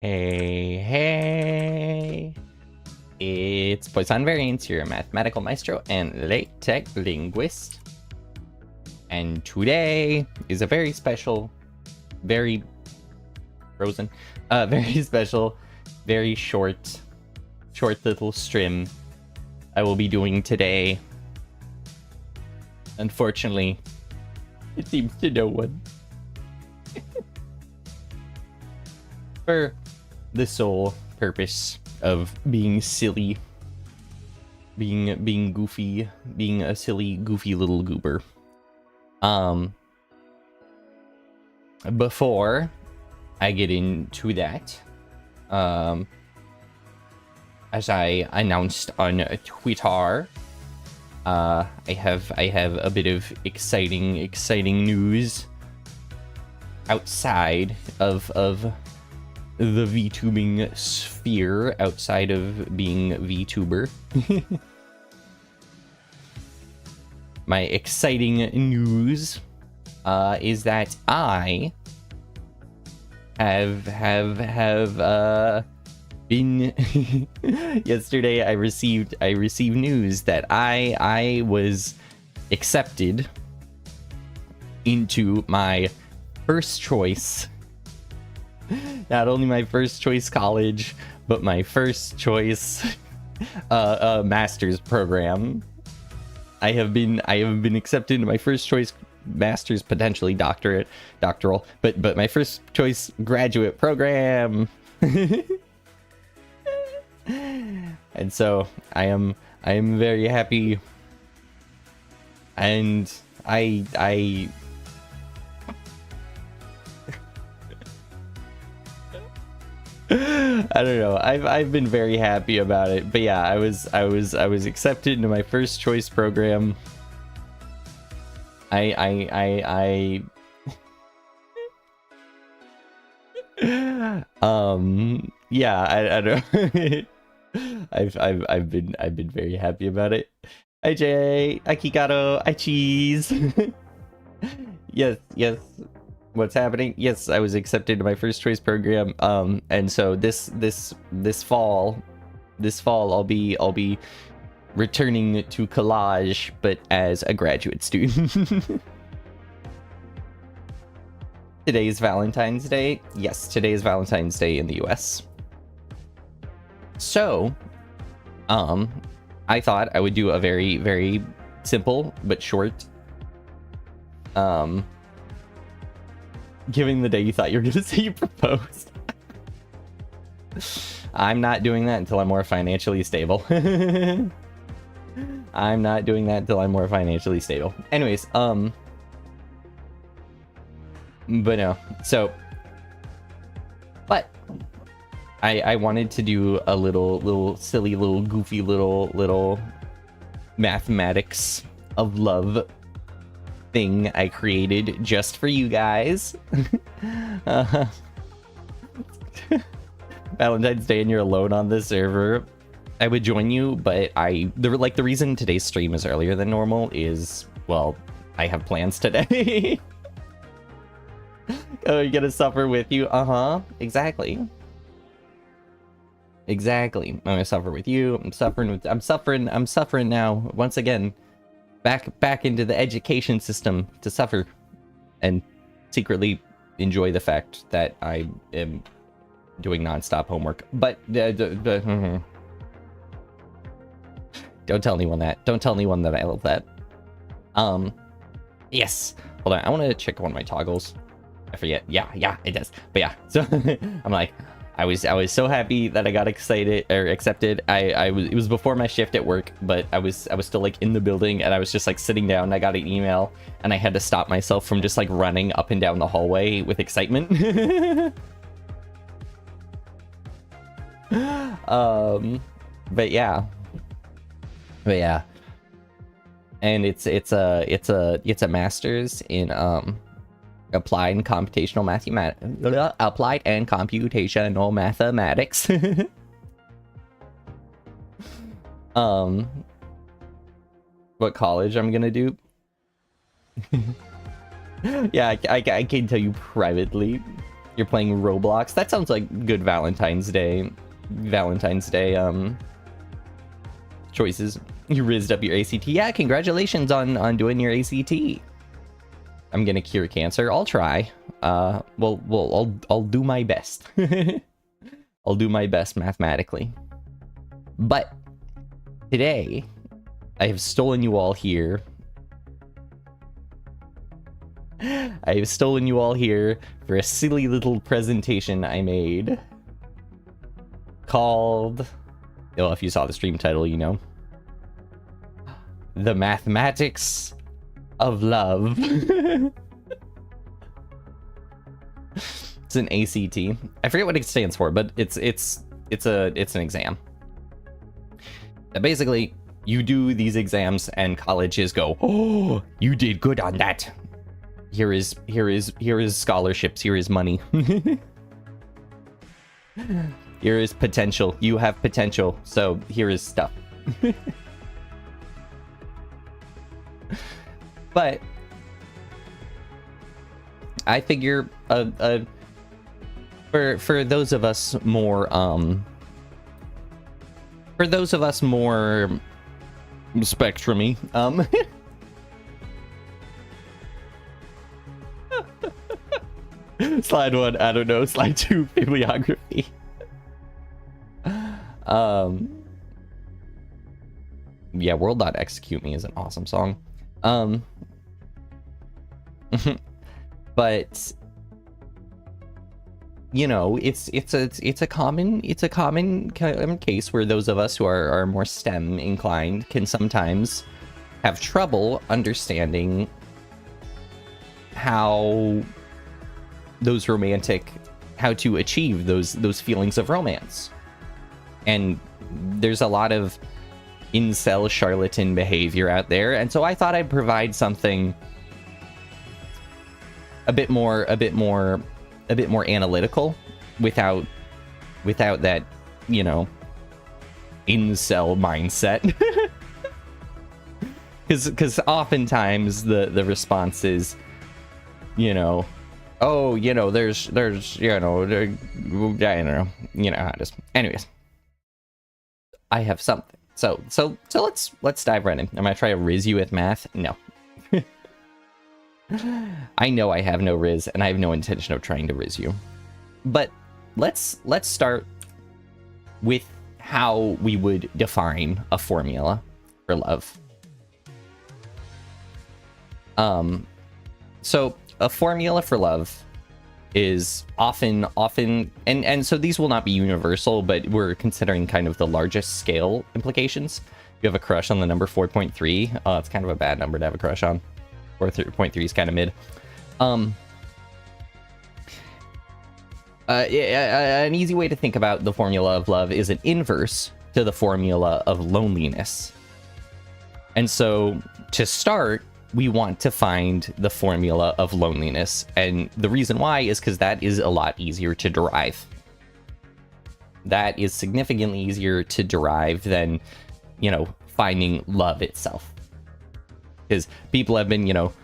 Hey, hey! It's Poisson Variants, your mathematical maestro and LaTeX linguist. And today is a very special, very frozen, very special, very short little stream I will be doing today. Unfortunately, it seems to no one. for the sole purpose of being silly, being goofy, being a silly, goofy little goober. Before I get into that, as I announced on Twitter, I have a bit of exciting news outside of the VTubing sphere, outside of being VTuber. My exciting news is that I have been yesterday I received news that I was accepted into my first choice, not only my first choice college, but my first choice master's program. I have been accepted into my first choice master's, potentially doctoral, but my first choice graduate program. And so I am very happy, and I I don't know. I've been very happy about it. But yeah, I was accepted into my first choice program. I yeah, I don't I've been very happy about it. Hi Jay, Akikado, hi Cheese. Yes. What's happening? Yes, I was accepted to my first choice program. And so this fall I'll be returning to collage, but as a graduate student. Today is Valentine's Day. Yes, today is Valentine's Day in the US. So, I thought I would do a very, very simple but short, giving the day you thought you were gonna say you proposed. I'm not doing that until I'm more financially stable. I'm not doing that until I'm more financially stable. Anyways, but no, so, but I wanted to do a little silly, little goofy, little mathematics of love thing I created just for you guys. Valentine's Day and you're alone on this server. I would join you, but the reason today's stream is earlier than normal is, well, I have plans today. Oh, you're gonna suffer with you? Exactly. I'm gonna suffer with you. I'm suffering now. Once again, back into the education system to suffer and secretly enjoy the fact that I am doing non-stop homework. But don't tell anyone that. Don't tell anyone that I love that. Yes. Hold on. I want to check one of my toggles. I forget. Yeah, it does. But yeah, so I'm like, I was so happy that I got excited or accepted. It was before my shift at work, but I was still like in the building, and I was just like sitting down, and I got an email, and I had to stop myself from just like running up and down the hallway with excitement. But yeah. And it's a master's in applied and computational mathematics. What college I'm gonna do? Yeah, I can tell you privately. You're playing Roblox. That sounds like good Valentine's Day choices. You rizzed up your ACT. Yeah, congratulations on doing your ACT. I'm gonna cure cancer. I'll try. Well, I'll do my best. I'll do my best mathematically. But today, I have stolen you all here. I I've stolen you all here for a silly little presentation I made called, well, if you saw the stream title, you know, The Mathematics of Love. It's an ACT. I forget what it stands for, but it's an exam. Basically, you do these exams and colleges go, "Oh, you did good on that. Here is scholarships, here is money." Here is potential. You have potential, so here is stuff. But I figure for those of us more spectrumy, slide 1, I don't know, slide 2, bibliography. Yeah, World.Execute Me is an awesome song. But you know, it's a common case where those of us who are more STEM inclined can sometimes have trouble understanding how to achieve those feelings of romance. And there's a lot of incel charlatan behavior out there, and so I thought I'd provide something a bit more analytical without that, you know, incel mindset. Because oftentimes the response is, you know, oh, you know, there's you know, I don't know, you know how it is. Anyways, I have something. So let's dive right in. Am I gonna try to riz you with math? No. I know I have no riz, and I have no intention of trying to riz you. But let's start with how we would define a formula for love. So a formula for love is often, and so these will not be universal, but we're considering kind of the largest scale implications. You have a crush on the number 4.3. It's kind of a bad number to have a crush on. 4.3 is kind of mid. An easy way to think about the formula of love is an inverse to the formula of loneliness. And so to start, we want to find the formula of loneliness. And the reason why is because that is a lot easier to derive. That is significantly easier to derive than, you know, finding love itself. Because people have been, you know,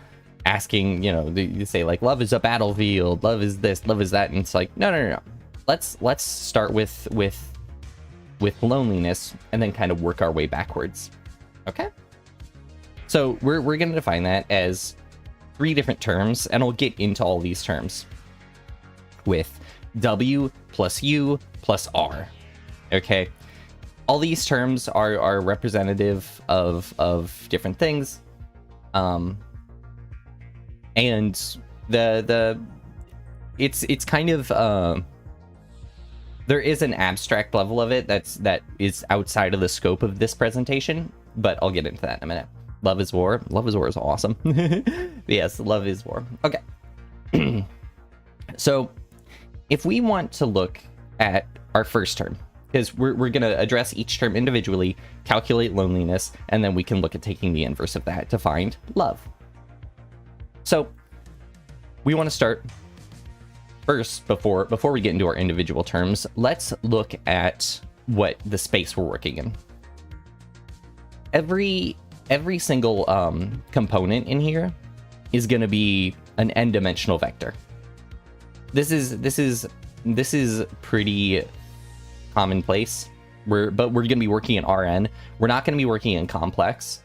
asking, you know, they say like, love is a battlefield, love is this, love is that, and it's like, no. Let's start with loneliness and then kind of work our way backwards. Okay? So we're going to define that as 3 different terms, and I'll get into all these terms with W plus U plus R. Okay? All these terms are representative of different things. And it's kind of there is an abstract level of it that is outside of the scope of this presentation, but I'll get into that in a minute. Love is war. Love is war is awesome. Yes, love is war. Okay. So if we want to look at our first term, because we're going to address each term individually, calculate loneliness, and then we can look at taking the inverse of that to find love. So we want to start first, before we get into our individual terms, let's look at what the space we're working in. Every single component in here is going to be an n-dimensional vector. This is pretty commonplace. But we're going to be working in Rn. We're not going to be working in complex,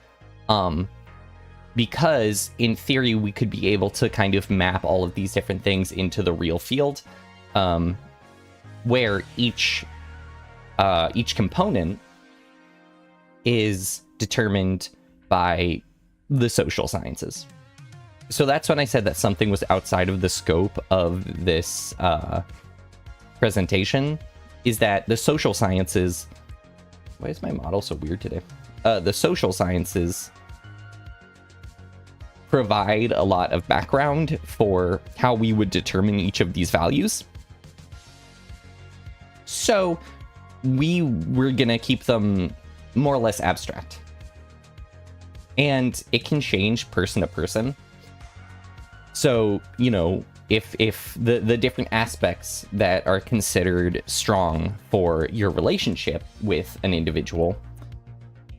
because in theory we could be able to kind of map all of these different things into the real field, where each component is determined by the social sciences. So that's when I said that something was outside of the scope of this presentation, is that the social sciences... Why is my model so weird today? The social sciences provide a lot of background for how we would determine each of these values. So we're gonna keep them more or less abstract. And it can change person to person. So, you know, if the different aspects that are considered strong for your relationship with an individual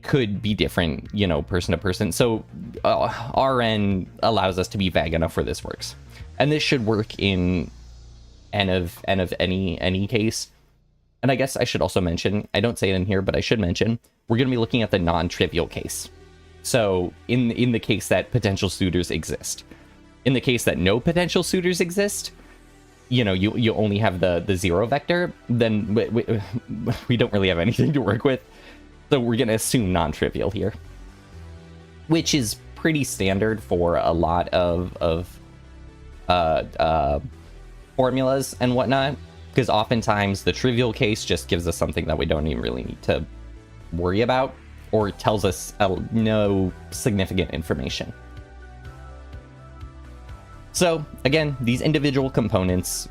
could be different, you know, person to person. So RN allows us to be vague enough where this works. And this should work in N of any case. And I guess I should also mention, I don't say it in here, but I should mention, we're going to be looking at the non-trivial case. So in the case that potential suitors exist. In the case that no potential suitors exist, you know, you only have the zero vector, then we don't really have anything to work with. So we're going to assume non-trivial here, which is pretty standard for a lot of formulas and whatnot, because oftentimes the trivial case just gives us something that we don't even really need to worry about, or tells us no significant information. So again, these individual components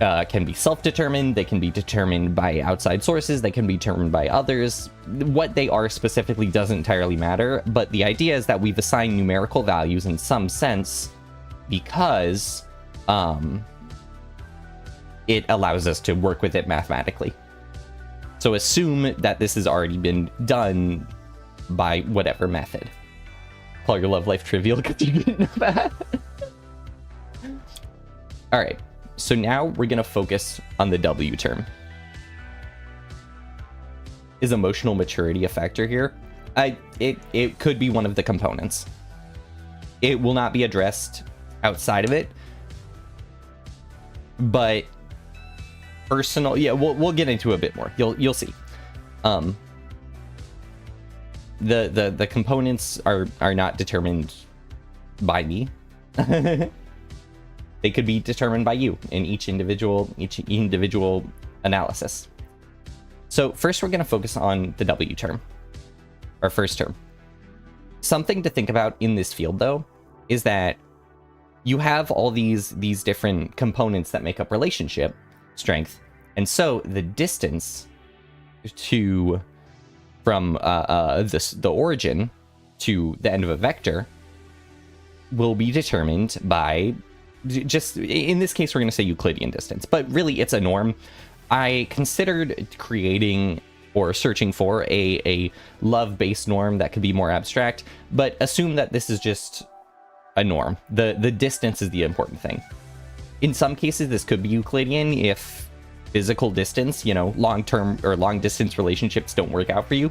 can be self-determined, they can be determined by outside sources, they can be determined by others. What they are specifically doesn't entirely matter, but the idea is that we've assigned numerical values in some sense because it allows us to work with it mathematically. So assume that this has already been done by whatever method. Call your love life trivial because you didn't know that. All right, so now we're going to focus on the W term. Is emotional maturity a factor here? It could be one of the components. It will not be addressed outside of it, but personal, yeah, we'll get into a bit more. You'll see. The components are not determined by me. They could be determined by you in each individual analysis. So first we're going to focus on the W term, our first term. Something to think about in this field though is that you have all these different components that make up relationship strength, and so the distance from the origin to the end of a vector will be determined by, just in this case we're going to say Euclidean distance, but really it's a norm. I considered creating or searching for a love-based norm that could be more abstract, but assume that this is just a norm. The distance is the important thing. In some cases this could be Euclidean if physical distance, you know, long-term or long-distance relationships don't work out for you,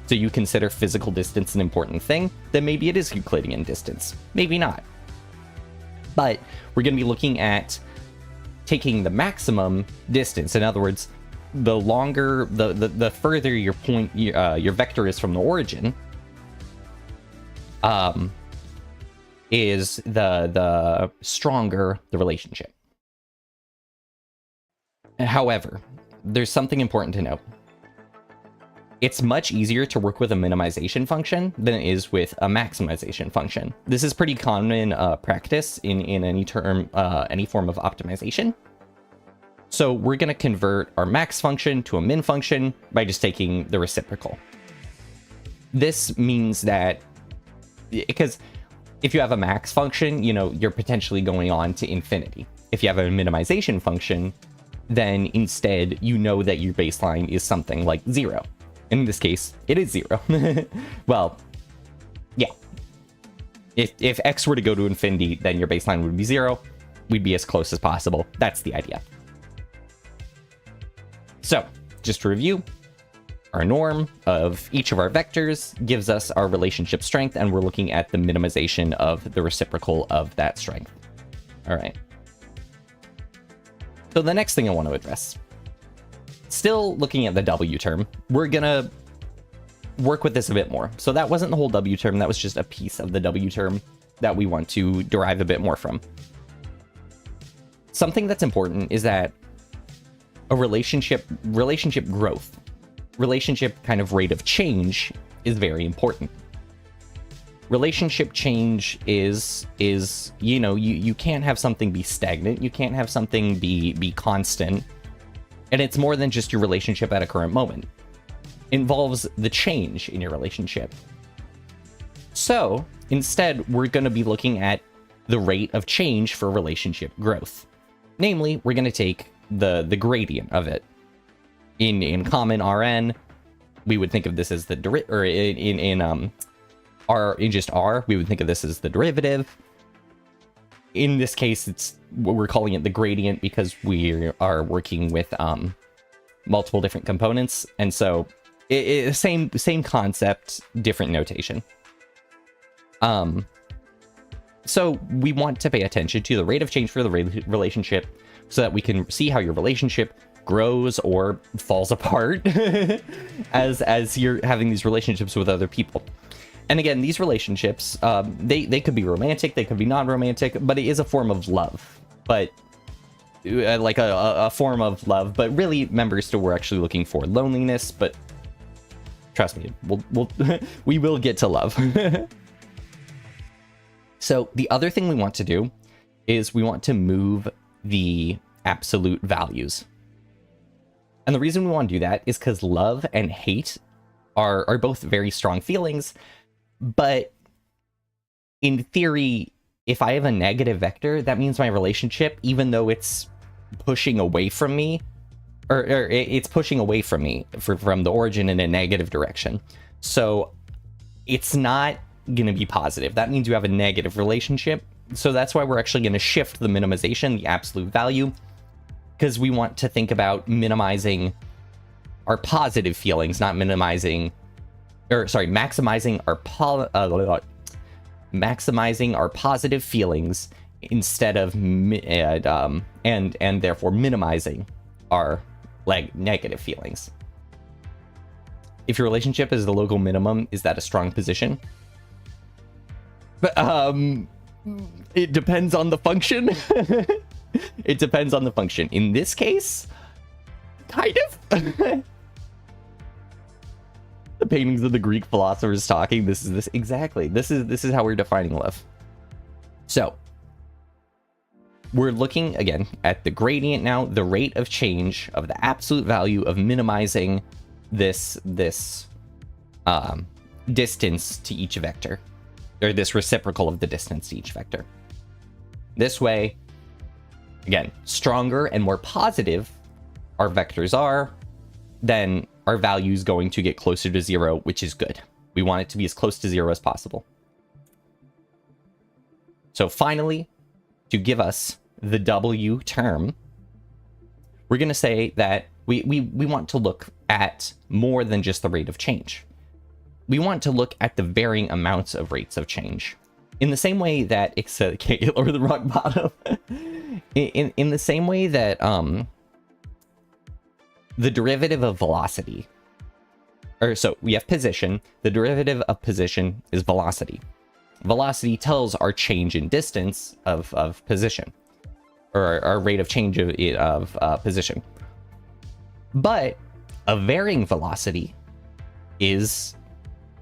so you consider physical distance an important thing, then maybe it is Euclidean distance. Maybe not. But we're going to be looking at taking the maximum distance. In other words, the longer, the further your point, your vector is from the origin, is the stronger the relationship. However, there's something important to note. It's much easier to work with a minimization function than it is with a maximization function. This is pretty common practice in any form of optimization. So we're going to convert our max function to a min function by just taking the reciprocal. This means that, because if you have a max function, you know, you're potentially going on to infinity. If you have a minimization function, then instead you know that your baseline is something like 0. In this case, it is 0. Well, yeah. If x were to go to infinity, then your baseline would be 0. We'd be as close as possible. That's the idea. So, just to review, our norm of each of our vectors gives us our relationship strength, and we're looking at the minimization of the reciprocal of that strength. All right. So the next thing I want to address, still looking at the W term, we're gonna work with this a bit more. So that wasn't the whole W term, that was just a piece of the W term. that we want to derive a bit more from. Something that's important is that a relationship growth, relationship kind of rate of change is very important. Relationship change is you know, you can't have something be stagnant, you can't have something be constant, and it's more than just your relationship at a current moment. It involves the change in your relationship. So instead, we're going to be looking at the rate of change for relationship growth. Namely, we're going to take the gradient of it. In common RN, we would think of this as the in just R, we would think of this as the derivative. In this case, it's what we're calling it the gradient because we are working with multiple different components, and so same concept, different notation. So we want to pay attention to the rate of change for the relationship so that we can see how your relationship grows or falls apart as you're having these relationships with other people. And again, these relationships, they could be romantic, they could be non-romantic, but it is a form of love. But like a form of love, but really, remember, still we're actually looking for loneliness, but trust me, we will get to love. So the other thing we want to do is we want to move the absolute values. And the reason we want to do that is because love and hate are both very strong feelings. But in theory, if I have a negative vector, that means my relationship, even though it's pushing away from me, or it's pushing away from me from the origin in a negative direction. So it's not going to be positive. That means you have a negative relationship. So that's why we're actually going to shift the minimization, the absolute value, because we want to think about minimizing our positive feelings, not maximizing our positive feelings instead of and therefore minimizing our negative feelings. If your relationship is the local minimum, is that a strong position? But it depends on the function. It depends on the function. In this case, kind of. The paintings of the Greek philosophers talking. This is exactly. This is how we're defining love. So we're looking again at the gradient now, the rate of change of the absolute value of minimizing this distance to each vector, or this reciprocal of the distance to each vector. This way, again, stronger and more positive our vectors are, then our value is going to get closer to 0, which is good. We want it to be as close to 0 as possible. So finally, to give us the W term, we're going to say that we want to look at more than just the rate of change. We want to look at the varying amounts of rates of change. In the same way that or the rock bottom. in the same way that the derivative of velocity, so we have position, the derivative of position is velocity. Velocity tells our change in distance of position, or our rate of change of position. But a varying velocity is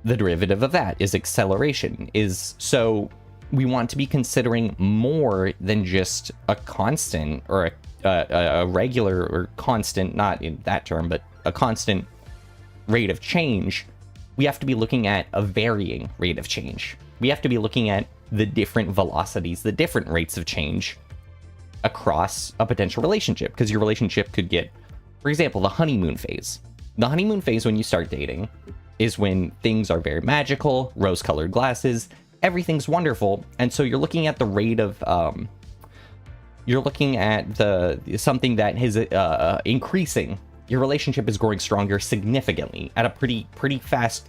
the derivative of that, is acceleration. So we want to be considering more than just a constant, or a regular or constant, not in that term, but a constant rate of change. We have to be looking at a varying rate of change. We have to be looking at the different velocities, the different rates of change across a potential relationship, because your relationship could get, for example, the honeymoon phase. The honeymoon phase when you start dating is when things are very magical, rose-colored glasses, everything's wonderful, and so you're looking at the rate of you're looking at something that is increasing. Your relationship is growing stronger significantly at a pretty fast,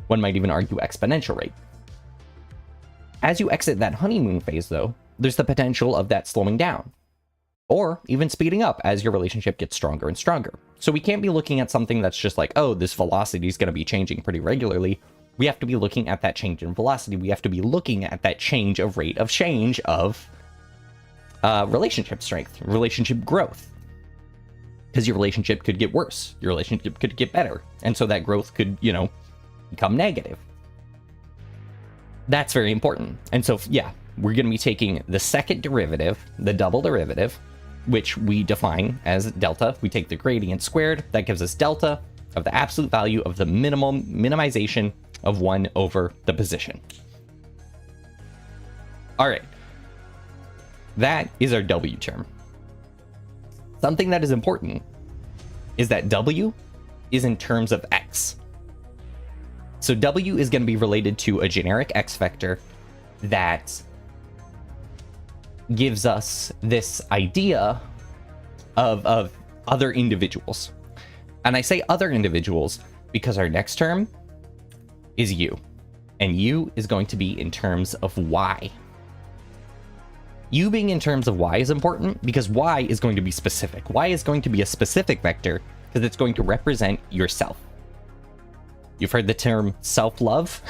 one might even argue exponential rate. As you exit that honeymoon phase, though, there's the potential of that slowing down, or even speeding up as your relationship gets stronger and stronger. So we can't be looking at something that's just like, oh, this velocity is going to be changing pretty regularly. we have to be looking at that change in velocity. We have to be looking at that change of rate of change of relationship strength, relationship growth. Because your relationship could get worse, your relationship could get better, and so that growth could, you know, become negative. That's very important. And so, yeah, we're going to be taking the second derivative, the double derivative, which we define as delta. We take the gradient squared. That gives us delta of the absolute value of the minimization of 1 over the position. All right. That is our W term. Something that is important is that W is in terms of X. So W is going to be related to a generic X vector that gives us this idea of other individuals. And I say other individuals because our next term is U. And U is going to be in terms of Y. U being in terms of Y is important because Y is going to be specific. Y is going to be a specific vector because it's going to represent yourself. You've heard the term self-love?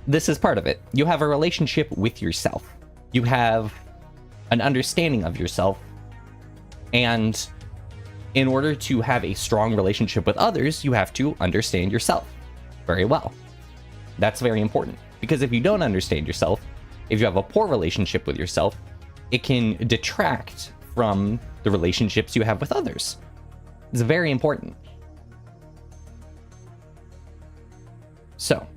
This is part of it. You have a relationship with yourself. You have an understanding of yourself. And in order to have a strong relationship with others, you have to understand yourself very well. That's very important. Because if you don't understand yourself, if you have a poor relationship with yourself, it can detract from the relationships you have with others. It's very important. So,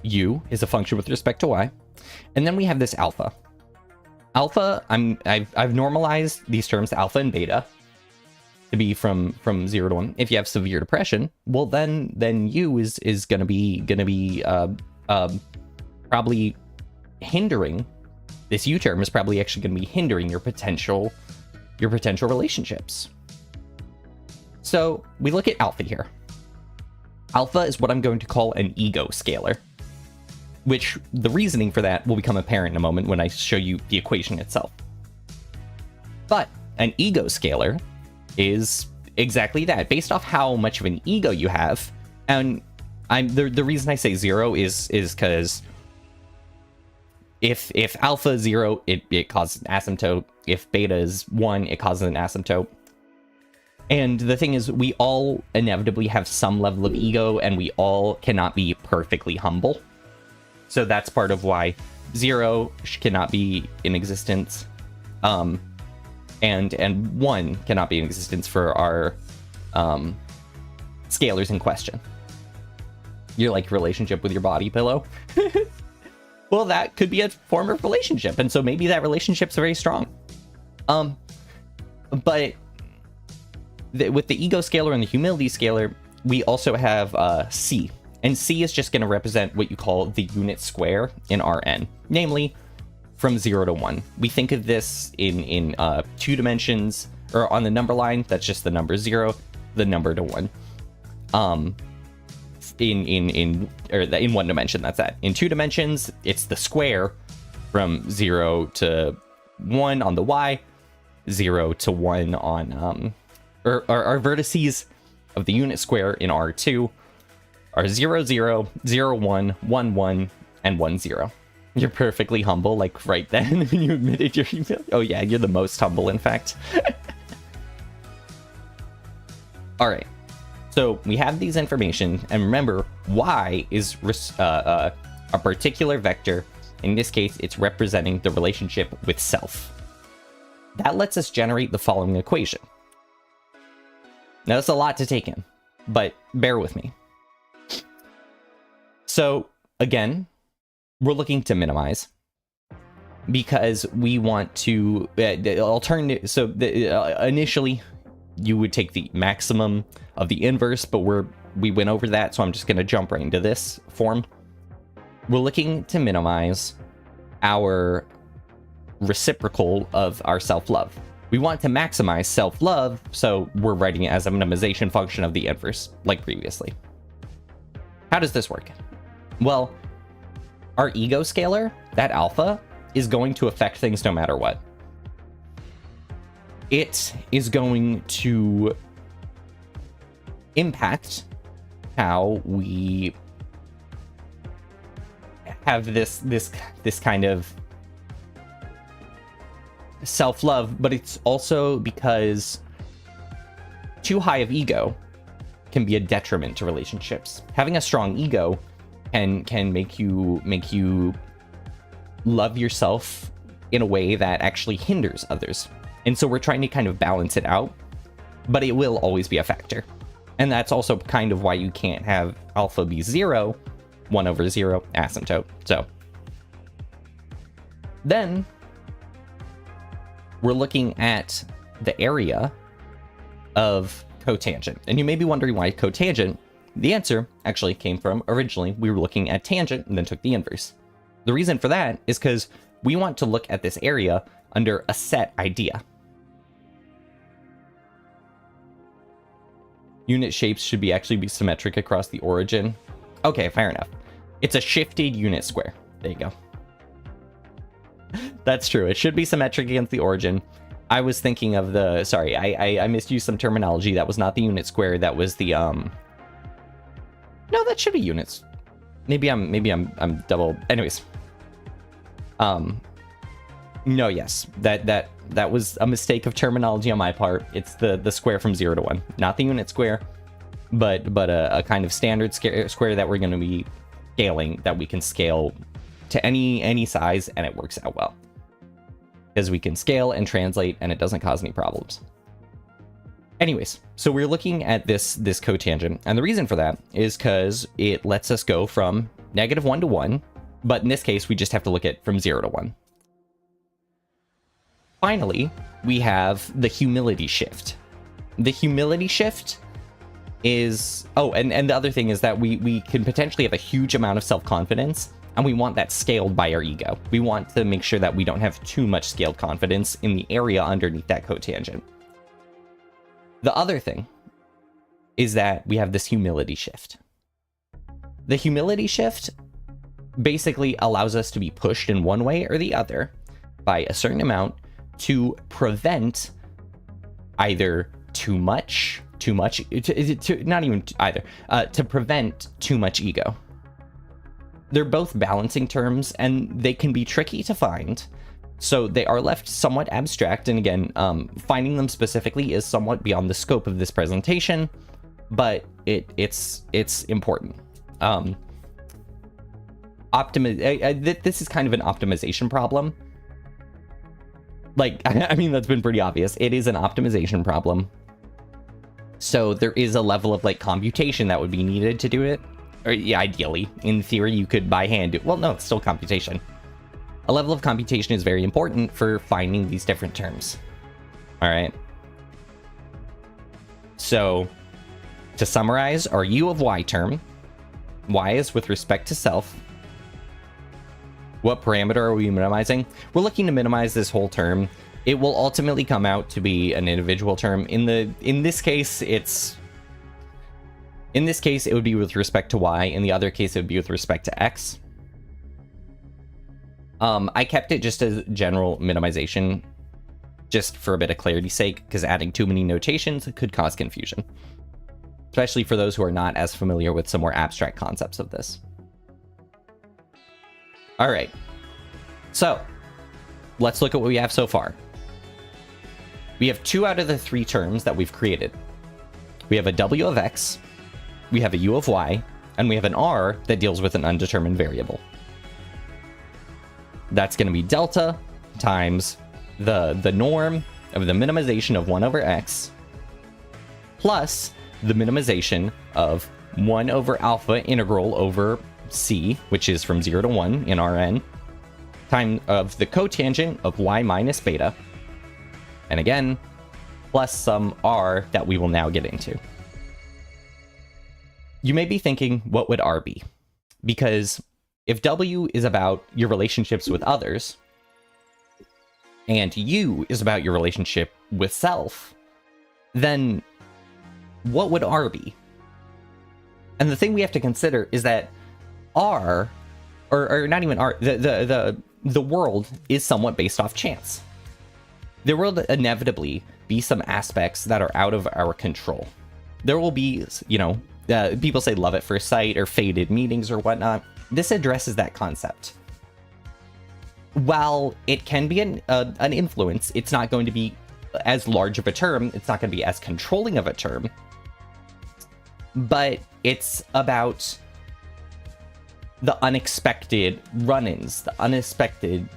U is a function with respect to Y. And then we have this alpha. Alpha, I've normalized these terms alpha and beta to be from 0 to 1. If you have severe depression, well then U is gonna be probably hindering, this U term is probably actually going to be hindering your potential relationships. So we look at alpha here. Alpha is what I'm going to call an ego scalar, which the reasoning for that will become apparent in a moment when I show you the equation itself. But an ego scalar is exactly that, based off how much of an ego you have. And the reason I say 0 is because if alpha is 0, it causes an asymptote. If beta is 1, it causes an asymptote. And the thing is, we all inevitably have some level of ego, and we all cannot be perfectly humble. So that's part of why 0 cannot be in existence, and 1 cannot be in existence for our scalars in question. Your like relationship with your body pillow. Well, that could be a form of relationship, and so maybe that relationship's very strong. But with the ego scalar and the humility scalar, we also have C. And C is just going to represent what you call the unit square in Rn, namely from 0 to 1. We think of this in 2 dimensions, or on the number line, that's just the number 0, the number to 1. In 1 dimension, that's that. In 2 dimensions, it's the square from 0 to 1 on the Y, 0 to 1 on our vertices of the unit square in R2 are 0, 0, 0, 1, 1, 1, and 1, 0. You're perfectly humble, like right then when you admitted your humility. Oh yeah, you're the most humble, in fact. All right. So we have these information, and remember, Y is a particular vector. In this case, it's representing the relationship with self. That lets us generate the following equation. Now, that's a lot to take in, but bear with me. So, again, we're looking to minimize because we want to initially you would take the maximum of the inverse, but we went over that, so I'm just going to jump right into this form. We're looking to minimize our reciprocal of our self-love. We want to maximize self-love, so we're writing it as a minimization function of the inverse, like previously. How does this work? Well, our ego scalar, that alpha, is going to affect things no matter what. It is going to impact how we have this kind of self-love, but it's also because too high of ego can be a detriment to relationships. Having a strong ego can make you love yourself in a way that actually hinders others. And so we're trying to kind of balance it out, but it will always be a factor. And that's also kind of why you can't have alpha be 0, 1/0 asymptote. So then we're looking at the area of cotangent. And you may be wondering why cotangent. The answer actually came from, originally, we were looking at tangent and then took the inverse. The reason for that is because we want to look at this area under a set idea. Unit shapes should actually be symmetric across the origin. Okay, fair enough. It's a shifted unit square. There you go. That's true. It should be symmetric against the origin. I was thinking of the... Sorry, I misused some terminology. That was not the unit square. That was the... No, that should be units. Maybe I'm double... Anyways. No, yes. That was a mistake of terminology on my part. It's the square from 0 to 1. Not the unit square, but a kind of standard square that we're going to be scaling, that we can scale to any size, and it works out well. Because we can scale and translate, and it doesn't cause any problems. Anyways, so we're looking at this cotangent, and the reason for that is because it lets us go from -1 to 1, but in this case, we just have to look at from 0 to 1. Finally, we have the humility shift. The humility shift is... Oh, and the other thing is that we can potentially have a huge amount of self-confidence, and we want that scaled by our ego. We want to make sure that we don't have too much scaled confidence in the area underneath that cotangent. The other thing is that we have this humility shift. The humility shift basically allows us to be pushed in one way or the other by a certain amount to prevent either not even either, to prevent too much ego. They're both balancing terms, and they can be tricky to find. So they are left somewhat abstract, and again, finding them specifically is somewhat beyond the scope of this presentation, but it's important. This is kind of an optimization problem. Like, I mean, that's been pretty obvious. It is an optimization problem. So there is a level of like computation that would be needed to do it. Or yeah, ideally, in theory, you could by hand do it. Well, no, it's still computation. A level of computation is very important for finding these different terms. All right. So to summarize, our U of Y term, Y is with respect to self. What parameter are we minimizing? We're looking to minimize this whole term. It will ultimately come out to be an individual term. In this case, it would be with respect to Y. In the other case, it would be with respect to X. I kept it just as general minimization, just for a bit of clarity's sake, because adding too many notations could cause confusion, especially for those who are not as familiar with some more abstract concepts of this. All right, so let's look at what we have so far. We have 2 out of the 3 terms that we've created. We have a W of X, we have a U of Y, and we have an R that deals with an undetermined variable. That's going to be delta times the norm of the minimization of 1 over X plus the minimization of 1 over alpha integral over C, which is from 0 to 1 in Rn, time of the cotangent of Y minus beta, and again, plus some R that we will now get into. You may be thinking, what would R be? Because if W is about your relationships with others, and U is about your relationship with self, then what would R be? And the thing we have to consider is that R, or not even R, the world is somewhat based off chance. There will inevitably be some aspects that are out of our control. There will be, people say love at first sight or fated meetings or whatnot. this addresses that concept. While it can be an influence, it's not going to be as large of a term. It's not going to be as controlling of a term. But it's about the unexpected run-ins, the unexpected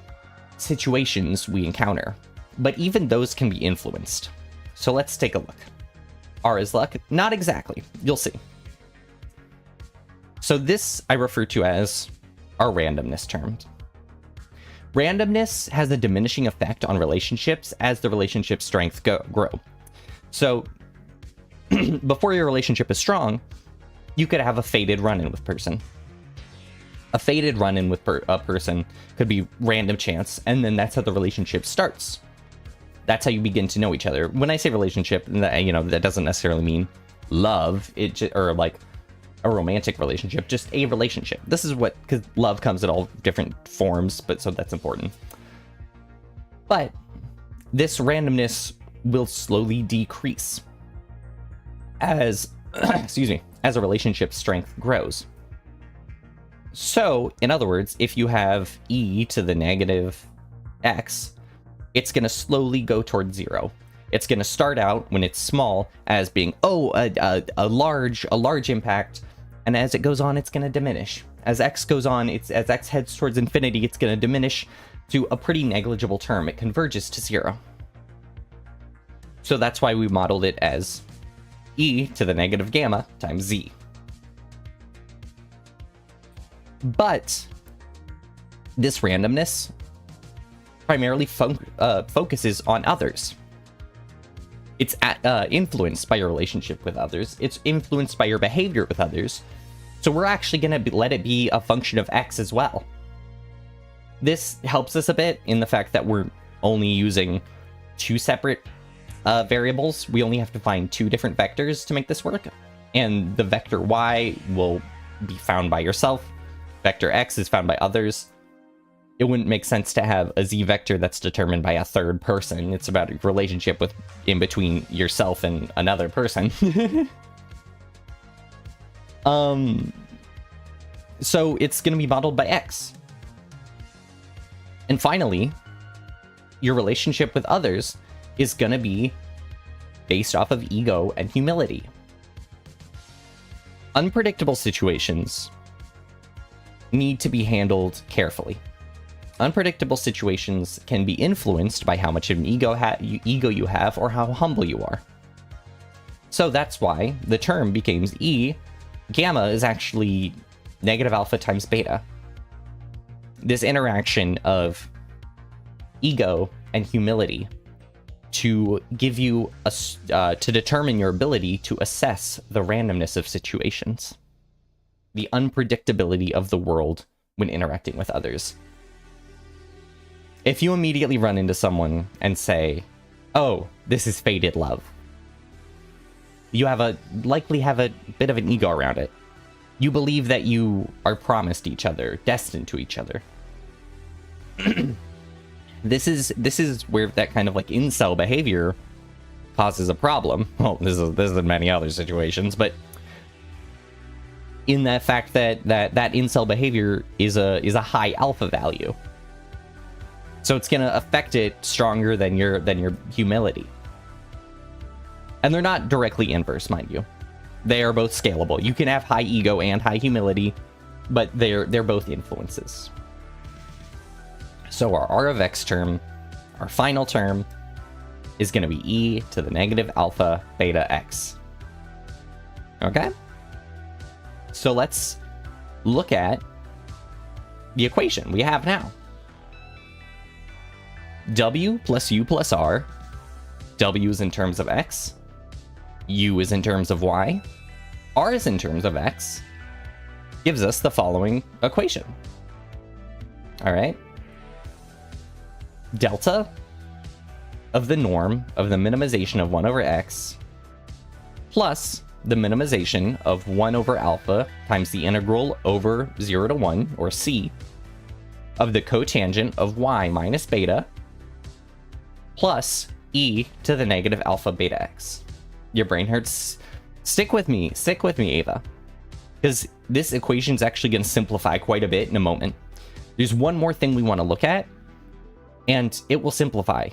situations we encounter. But even those can be influenced. So let's take a look. R is luck? Not exactly. You'll see. So this I refer to as our randomness term. Randomness has a diminishing effect on relationships as the relationship strength grow. So before your relationship is strong, you could have a fated run-in with person. A fated run-in with a person could be random chance, and then that's how the relationship starts. That's how you begin to know each other. When I say relationship, that doesn't necessarily mean love, or like a romantic relationship, just a relationship. This is what, because love comes in all different forms, but so that's important. But this randomness will slowly decrease as, as a relationship strength grows. So, in other words, if you have e to the negative x, it's going to slowly go towards 0. It's going to start out when it's small as being, a large impact, and as it goes on, it's going to diminish. As x goes on, as x heads towards infinity, it's going to diminish to a pretty negligible term. It converges to 0. So that's why we modeled it as e to the negative gamma times z. But this randomness primarily focuses on others. It's influenced by your relationship with others. It's influenced by your behavior with others. So we're actually going to let it be a function of x as well. This helps us a bit in the fact that we're only using 2 separate variables. We only have to find 2 different vectors to make this work. And the vector y will be found by yourself. Vector x is found by others. It wouldn't make sense to have a z vector that's determined by a third person. It's about a relationship in between yourself and another person. So it's going to be modeled by x. And finally, your relationship with others is going to be based off of ego and humility. Unpredictable situations need to be handled carefully. Unpredictable situations can be influenced by how much of an ego you have or how humble you are. So that's why the term becomes E. Gamma is actually negative alpha times beta. This interaction of ego and humility to give you to determine your ability to assess the randomness of situations, the unpredictability of the world when interacting with others. If you immediately run into someone and say, "Oh, this is fated love," you likely have a bit of an ego around it. You believe that you are promised each other, destined to each other. This is where that kind of like incel behavior causes a problem. Well, this is in many other situations, but in that fact that incel behavior is a high alpha value. So it's gonna affect it stronger than your humility. And they're not directly inverse, mind you. They are both scalable. You can have high ego and high humility, but they're both influences. So our R of X term, our final term, is going to be e to the negative alpha beta x. Okay? So let's look at the equation we have now. W plus u plus r. W is in terms of x. U is in terms of y. R is in terms of x. Gives us the following equation. All right. Delta of the norm of the minimization of 1 over x plus the minimization of 1 over alpha times the integral over 0 to 1, or c, of the cotangent of y minus beta plus e to the negative alpha beta x. Your brain hurts. Stick with me, Ava. because this equation is actually going to simplify quite a bit in a moment. There's one more thing we want to look at, and it will simplify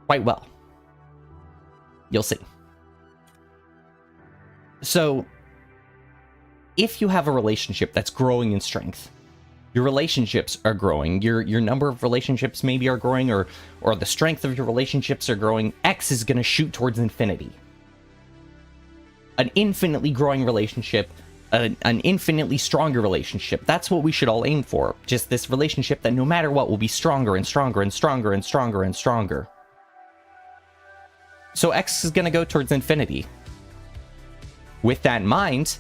quite well. You'll see. So, if you have a relationship that's growing in strength, your relationships are growing, your number of relationships maybe are growing, or the strength of your relationships are growing, X is going to shoot towards infinity. An infinitely growing relationship, an infinitely stronger relationship. That's what we should all aim for. Just this relationship that no matter what will be stronger and stronger and stronger and stronger and stronger. So X is going to go towards infinity. With that in mind,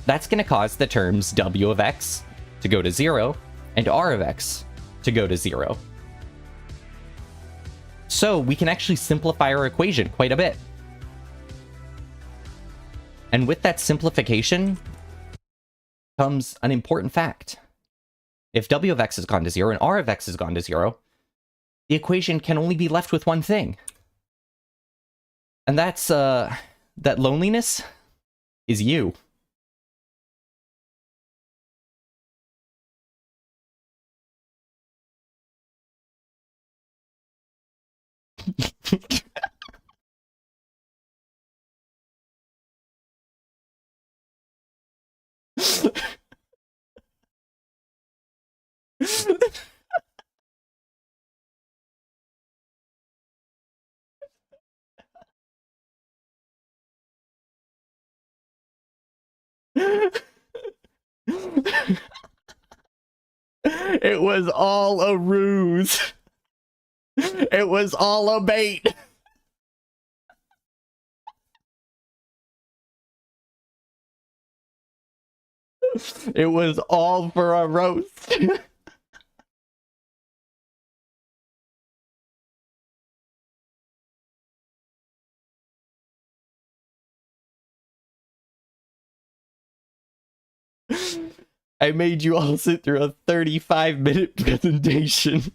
that's going to cause the terms W of X to go to 0 and R of X to go to 0. So we can actually simplify our equation quite a bit. And with that simplification comes an important fact. If W of X has gone to 0 and R of X has gone to 0, the equation can only be left with one thing. And that's, that loneliness is you. It was all a ruse. It was all a bait. It was all for a roast. I made you all sit through a 35-minute presentation.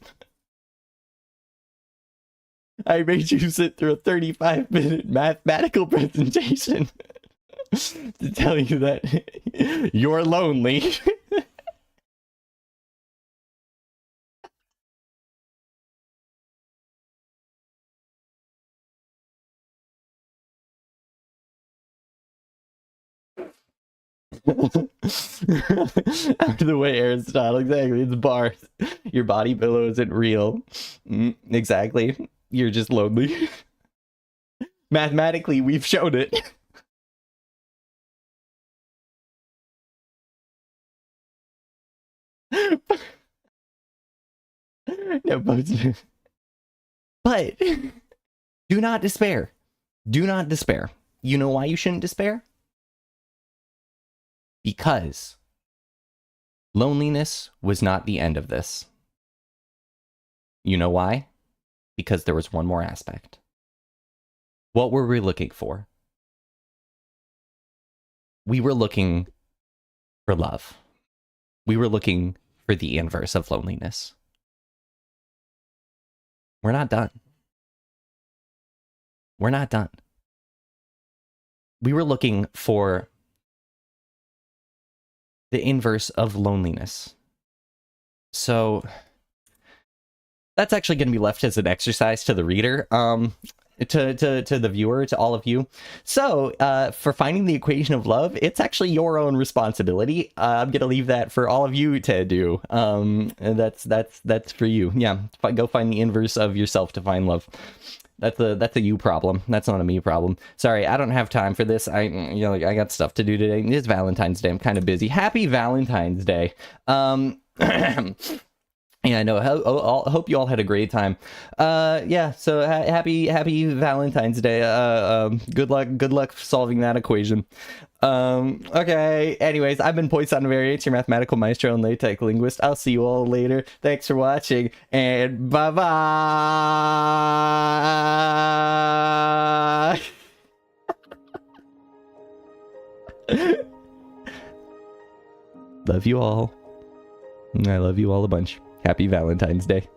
I made you sit through a 35-minute mathematical presentation to tell you that you're lonely. After the way Aristotle, exactly, it's bars. Your body pillow isn't real. Exactly. You're just lonely. Mathematically, we've shown it. No, but do not despair. Do not despair. You know why you shouldn't despair? Because loneliness was not the end of this. You know why? Because there was one more aspect. What were we looking for? We were looking for love. We were looking for the inverse of loneliness. We're not done. We're not done. We were looking for the inverse of loneliness. So that's actually going to be left as an exercise to the reader, to the viewer, to all of you. So for finding the equation of love, it's actually your own responsibility. I'm going to leave that for all of you to do. And that's for you. Yeah, go find the inverse of yourself to find love. That's a you problem. That's not a me problem. Sorry, I don't have time for this. I got stuff to do today. It's Valentine's Day. I'm kind of busy. Happy Valentine's Day. Yeah, no, I hope you all had a great time. Yeah, so happy Valentine's Day. Good luck solving that equation. Okay, anyways, I've been Poisson Variates, your mathematical maestro and LaTeX linguist. I'll see you all later. Thanks for watching, and bye-bye! Love you all. I love you all a bunch. Happy Valentine's Day.